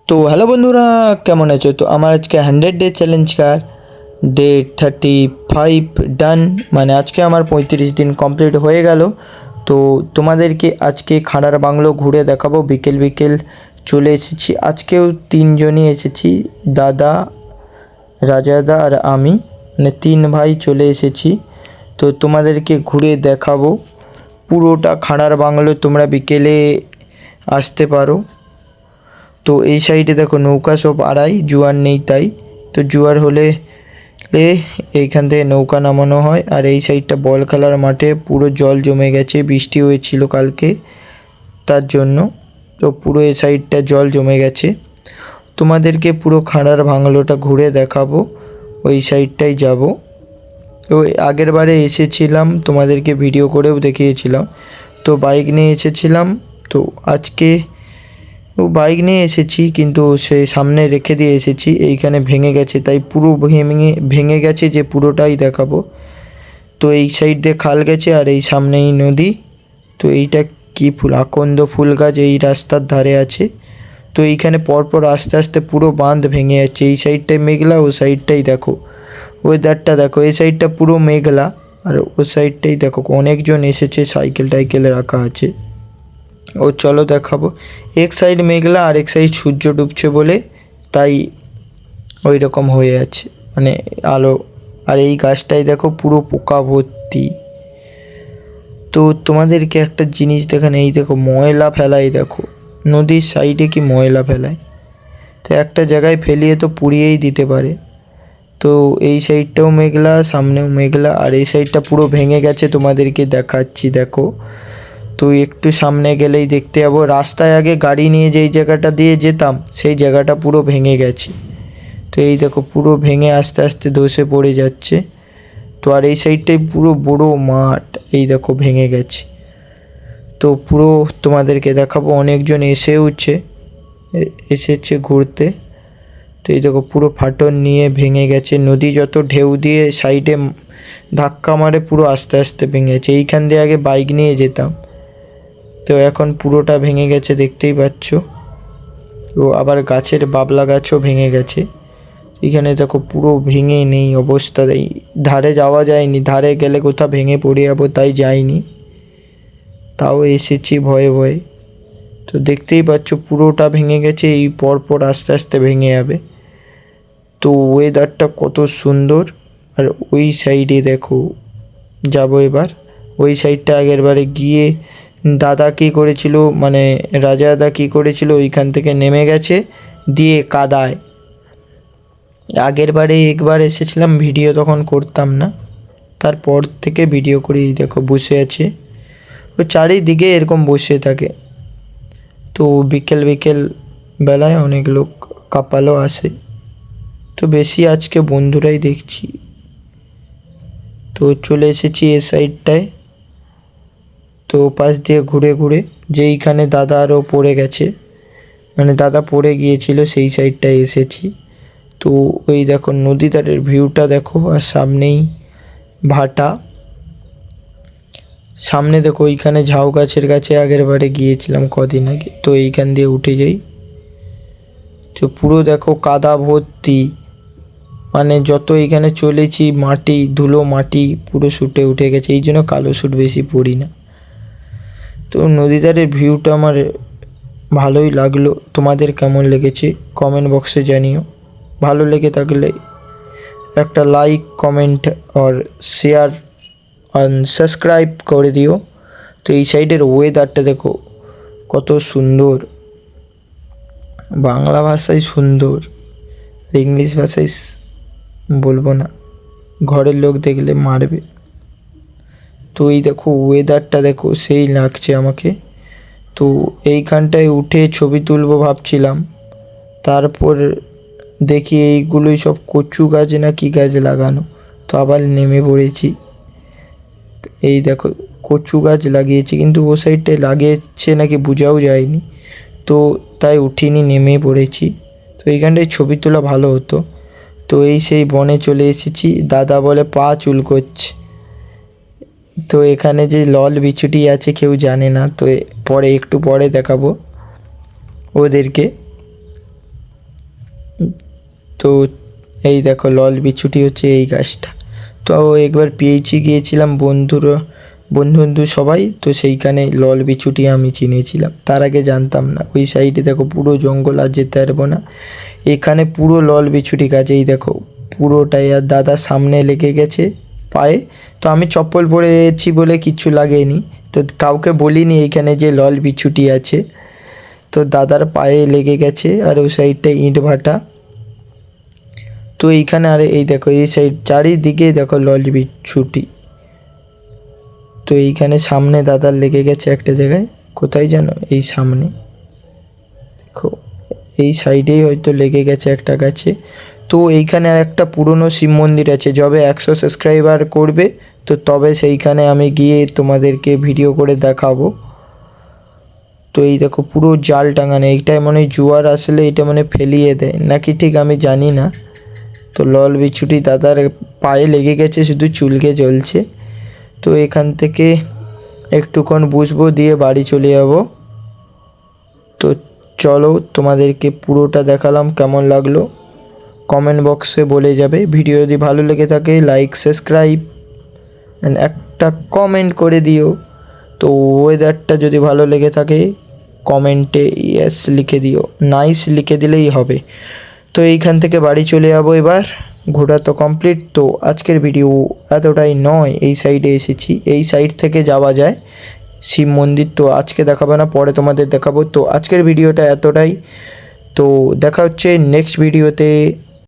तो हेलो बंधुरा केमन आछो। तो आमार आज के 100 डे चैलेंज का डे 35 डान माने आज के आमार 35 दिन कमप्लीट हो गेल। तो तुम्हादेरके आज के खानार बांगलो घुरे देखाबो। बिकेल बिकेल चले एसेछि। आजकेও 3 जनई एसेछि, दादा, राजादा और आमी, माने 3 भाई चले एसेछि। तो तुम्हादेरके घुरे देखाबो पुरोटा खानार बांगलो। तोमरा बिकेले आसते पारो। तो এই সাইডে দেখো নৌকা সব আড়াই, জোয়ার নেই তাই। তো জোয়ার হলে এইখান থেকে নৌকা নামানো হয়। আর এই সাইডটা বল খেলার মাঠে পুরো জল জমে গেছে, বৃষ্টি হয়েছিল কালকে তার জন্য। তো পুরো এই সাইডটা জল জমে গেছে। তোমাদেরকে পুরো খানার বাংলোটা ঘুরে দেখাবো। ওই সাইডটাই যাব। তো আগের বারে এসেছিলাম, তোমাদেরকে ভিডিও করেও দেখিয়েছিলাম। তো বাইক নিয়ে এসেছিলাম। তো আজকে বাইক নিয়ে এসেছি কিন্তু সে সামনে রেখে দিয়ে এসেছি। এইখানে ভেঙে গেছে, তাই পুরো ভেঙে গেছে যে পুরোটাই দেখাবো। তো এই সাইড দিয়ে খাল গেছে আর এই সামনেই নদী। তো এইটা কি ফুল, আকন্দ ফুল গাছ এই রাস্তার ধারে আছে। তো এইখানে পরপর আস্তে আস্তে পুরো বাঁধ ভেঙে যাচ্ছে। এই সাইডটাই মেঘলা, ও সাইডটাই দেখো ওয়েদারটা দেখো। এই সাইডটা পুরো মেঘলা আর ও সাইডটাই দেখো অনেকজন এসেছে, সাইকেল টাইকেলে রাখা আছে। ও চলো দেখাবো। এক সাইড মেঘলা আর এক সাইড সূর্য ডুবছে বলে তাই ওই রকম হয়ে আছে, মানে আলো। আর এই গাছটাই দেখো পুরো পোকা ভর্তি। তো তোমাদেরকে একটা জিনিস দেখান, এই দেখো ময়লা ফেলাই, দেখো নদীর সাইডে কি ময়লা ফেলায়। তো একটা জায়গায় ফেলিয়ে তো পুড়িয়েই দিতে পারে। তো এই সাইডটাও মেঘলা, সামনেও মেঘলা আর এই সাইডটা পুরো ভেঙে গেছে। তোমাদেরকে দেখাচ্ছি দেখো। তো একটু সামনে গেলেই দেখতে পাবো রাস্তায় আগে গাড়ি নিয়ে যেই জায়গাটা দিয়ে যেতাম সেই জায়গাটা পুরো ভেঙে গেছে। তো এই দেখো পুরো ভেঙে আস্তে আস্তে ধসে পড়ে যাচ্ছে। তো আর এই সাইডটাই পুরো বড় মাঠ, এই দেখো ভেঙে গেছে। তো পুরো তোমাদেরকে দেখাবো। অনেকজন এসেছে ঘুরতে। তো এই দেখো পুরো ফাটন নিয়ে ভেঙে গেছে। নদী যত ঢেউ দিয়ে সাইডে ধাক্কা মারে পুরো আস্তে আস্তে ভেঙে গেছে। এইখান দিয়ে আগে বাইক নিয়ে যেতাম, তো এখন পুরোটা ভেঙে গেছে দেখতেই পাচ্ছ। তো আবার গাছের বাবলা গাছও ভেঙে গেছে। এখানে দেখো পুরো ভেঙে নেই অবস্থা। ধারে যাওয়া যায়নি, ধারে গেলে কোথাও ভেঙে পড়ে যাবো তাই যাইনি, তাও এসেছি ভয়ে ভয়ে। তো দেখতেই পাচ্ছ পুরোটা ভেঙে গেছে। এই পরপর আস্তে আস্তে ভেঙে যাবে। তো ওয়েদারটা কত সুন্দর। আর ওই সাইডে দেখো যাবো এবার। ওই সাইডটা আগের বারে গিয়ে দাদা কী করেছিল, মানে রাজা দাদা কী করেছিল, ওইখান থেকে নেমে গেছে দিয়ে কাদায়। আগের বারে একবার এসেছিলাম, ভিডিও তখন করতাম না, তারপর থেকে ভিডিও করি। দেখো বসে আছে, ও চারিদিকে এরকম বসে থাকে। তো বিকেল বিকেল বেলায় অনেক লোক কাপালও আসে। তো বেশি আজকে বন্ধুরাই দেখছি। তো চলে এসেছি এ সাইডটায়। তো পাশ দিয়ে ঘুরে ঘুরে যেইখানে দাদা আরও পড়ে গেছে, মানে দাদা পড়ে গিয়েছিল সেই সাইডটায় এসেছি। তো ওই দেখো নদী ধারের ভিউটা দেখো। আর সামনেই ভাটা, সামনে দেখো ওইখানে ঝাউ গাছের কাছে আগের বারে গিয়েছিলাম কদিন আগে। তো এইখান দিয়ে উঠে যাই। তো পুরো দেখো কাদা ভর্তি, মানে যত এইখানে চলেছি মাটি ধুলো মাটি পুরো শুটে উঠে গেছে। এই জন্য কালো স্যুট বেশি পরি না। তো নদী ধারের ভিউটা আমার ভালোই লাগলো। তোমাদের কেমন লেগেছে কমেন্ট বক্সে জানিও। ভালো লেগে থাকলে একটা লাইক, কমেন্ট আর শেয়ার আর সাবস্ক্রাইব করে দিও। তো এই সাইডের ওয়েদারটা দেখো কত সুন্দর, বাংলা ভাষায় সুন্দর, ইংলিশ ভাষায় বলবো না, ঘরের লোক দেখলে মারবে। তো এই দেখো ওয়েদারটা দেখো সেই লাগছে আমাকে। তো এইখানটায় উঠে ছবি তুলবো ভাবছিলাম, তারপর দেখি এইগুলোই সব কচু গাছ না কি গাছ লাগানো। তো আবার নেমে পড়েছি। এই দেখো কচু গাছ লাগিয়েছি, কিন্তু ও সাইডটায় লাগিয়েছে নাকি বোঝাও যায়নি, তো তাই উঠিনি, নেমে পড়েছি। তো এইখানটায় ছবি তোলা ভালো হতো। তো এই সেই বনে চলে এসেছি। দাদা বলে পা চুল করছে। তো এখানে যে লল বিছুটি আছে কেউ জানে না, তো পরে একটু পরে দেখাবো ওদেরকে। তো এই দেখো লল বিছুটি হচ্ছে এই গাছটা। তো একবার পিএইচি গিয়েছিলাম বন্ধু সবাই, তো সেইখানে লল বিছুটি আমি চিনেছিলাম, তার আগে জানতাম না। ওই সাইডে দেখো পুরো জঙ্গল, আর যেতে পারবো না। এখানে পুরো লল বিছুটি গাছ, এই দেখো পুরোটাই। আর দাদা সামনে লেগে গেছে পায়ে, তো আমি চপ্পল পরেছি বলে কিচ্ছু লাগেনি, তো কাউকে বলিনি এইখানে যে লল বিছুটি আছে। তো দাদার পায়ে লেগে গেছে, আর ওই সাইডটা ইট ভাটা। তো এইখানে আর এই দেখো এই সাইড চারিদিকে দেখো লল বিছুটি। তো এইখানে সামনে দাদার লেগে গেছে একটা জায়গায়, কোথায় জানো, এই সামনে দেখো, এই সাইডেই হয়তো লেগে গেছে একটা গাছে। তো এইখানে আর একটা পুরনো শিব মন্দির আছে, যবে 100 সাবস্ক্রাইবার করবে তো তবে সেইখানে আমি গিয়ে তোমাদেরকে ভিডিও করে দেখাবো। তো এই দেখো পুরো জাল টাঙানো, এইটাই মনে হয় জোয়ার আসলে এটা মানে ফেলিয়ে দেয় নাকি ঠিক আমি জানি না। তো লল বিছুটি দাদার পায়ে লেগে গেছে, শুধু চুলকে জ্বলছে। তো এখান থেকে একটুক্ষণ বসবো, দিয়ে বাড়ি চলে যাব। তো চলো তোমাদেরকে পুরোটা দেখালাম, কেমন লাগলো কমেন্ট বক্সে বলে যাবে। ভিডিও যদি ভালো লেগে থাকে লাইক সাবস্ক্রাইব অ্যান্ড একটা কমেন্ট করে দিও। তো ওয়েদারটা যদি ভালো লেগে থাকে কমেন্টে ইয়েস লিখে দিও, নাইস লিখে দিলেই হবে। তো এইখান থেকে বাড়ি চলে যাবো এবার, ঘোরা তো কমপ্লিট। তো আজকের ভিডিও এতটাই নয়, এই সাইডে এসেছি, এই সাইড থেকে যাওয়া যায় শিব মন্দির। তো আজকে দেখাবো না, পরে তোমাদের দেখাবো। তো আজকের ভিডিওটা এতটাই, তো দেখা হচ্ছে নেক্সট ভিডিওতে।